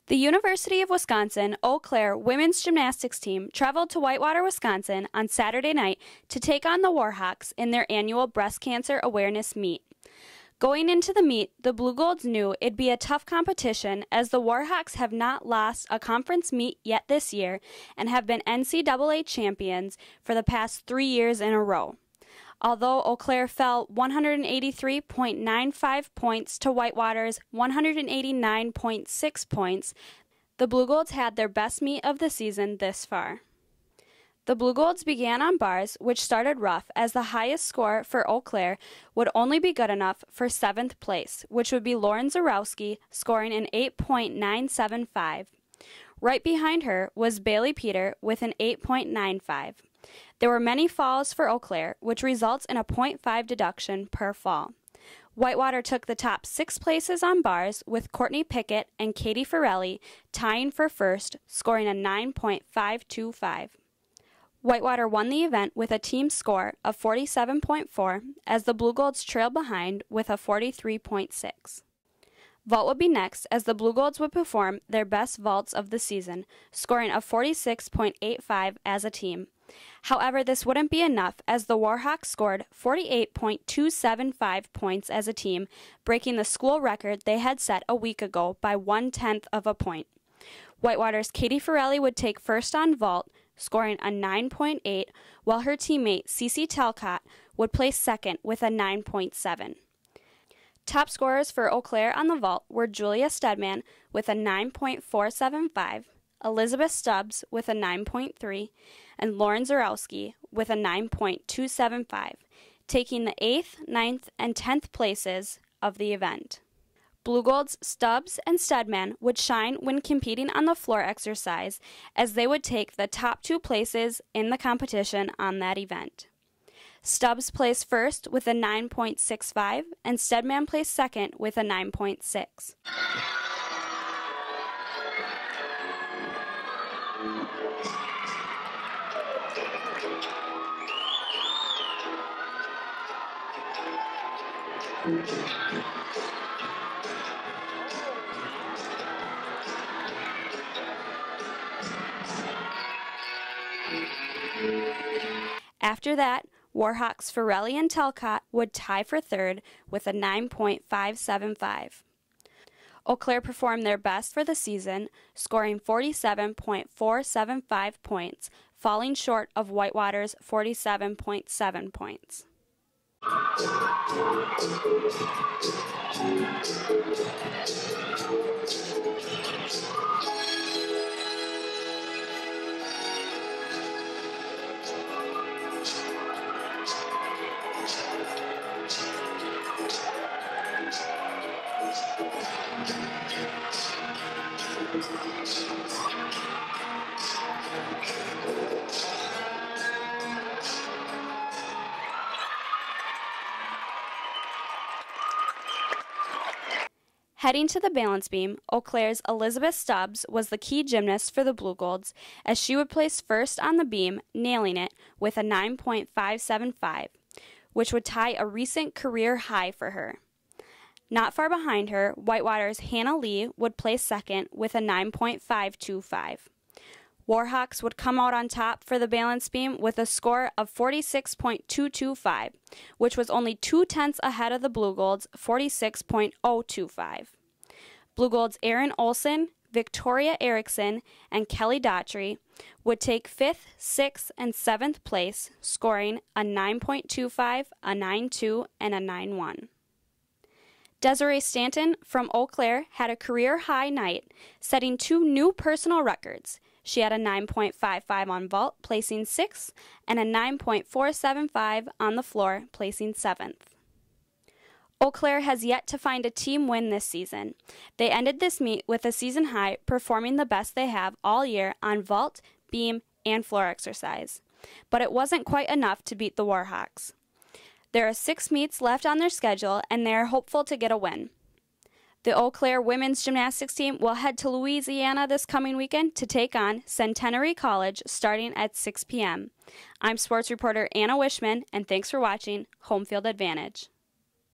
The University of Wisconsin-Eau Claire women's gymnastics team traveled to Whitewater, Wisconsin on Saturday night to take on the Warhawks in their annual breast cancer awareness meet. Going into the meet, the Blue Golds knew it'd be a tough competition as the Warhawks have not lost a conference meet yet this year and have been NCAA champions for the past 3 years in a row. Although Eau Claire fell 183.95 points to Whitewater's 189.6 points, the Blue Golds had their best meet of the season this far. The Blue Golds began on bars, which started rough, as the highest score for Eau Claire would only be good enough for 7th place, which would be Lauren Zarowski, scoring an 8.975. Right behind her was Bailey Peter with an 8.95. There were many falls for Eau Claire, which results in a 0.5 deduction per fall. Whitewater took the top 6 places on bars, with Courtney Pickett and Katie Farrelly tying for first, scoring a 9.525. Whitewater won the event with a team score of 47.4, as the Blue Golds trailed behind with a 43.6. Vault would be next, as the Blue Golds would perform their best vaults of the season, scoring a 46.85 as a team. However, this wouldn't be enough, as the Warhawks scored 48.275 points as a team, breaking the school record they had set a week ago by 1/10 of a point. Whitewater's Katie Farrelly would take first on vault, scoring a 9.8, while her teammate Cece Talcott would place second with a 9.7. Top scorers for Eau Claire on the vault were Julia Stedman with a 9.475, Elizabeth Stubbs with a 9.3, and Lauren Zarowski with a 9.275, taking the 8th, 9th, and 10th places of the event. Blue Golds, Stubbs, and Stedman would shine when competing on the floor exercise, as they would take the top 2 places in the competition on that event. Stubbs placed first with a 9.65, and Stedman placed second with a 9.6. After that, Warhawks Farrelly and Talcott would tie for third with a 9.575. Eau Claire performed their best for the season, scoring 47.475 points, falling short of Whitewater's 47.7 points. Heading to the balance beam, Eau Claire's Elizabeth Stubbs was the key gymnast for the Blue Golds, as she would place first on the beam, nailing it with a 9.575, which would tie a recent career high for her. Not far behind her, Whitewater's Hannah Lee would place second with a 9.525. Warhawks would come out on top for the balance beam with a score of 46.225, which was only 0.2 ahead of the Blue Golds' 46.025. Blue Golds' Erin Olson, Victoria Erickson, and Kelly Daughtry would take 5th, 6th, and 7th place, scoring a 9.25, a 9.2, and a 9.1. Desiree Stanton from Eau Claire had a career-high night, setting 2 new personal records. She had a 9.55 on vault, placing 6th, and a 9.475 on the floor, placing 7th. Eau Claire has yet to find a team win this season. They ended this meet with a season high, performing the best they have all year on vault, beam, and floor exercise. But it wasn't quite enough to beat the Warhawks. There are 6 meets left on their schedule, and they are hopeful to get a win. The Eau Claire women's gymnastics team will head to Louisiana this coming weekend to take on Centenary College starting at 6 p.m. I'm sports reporter Anna Wischmann, and thanks for watching Homefield Advantage.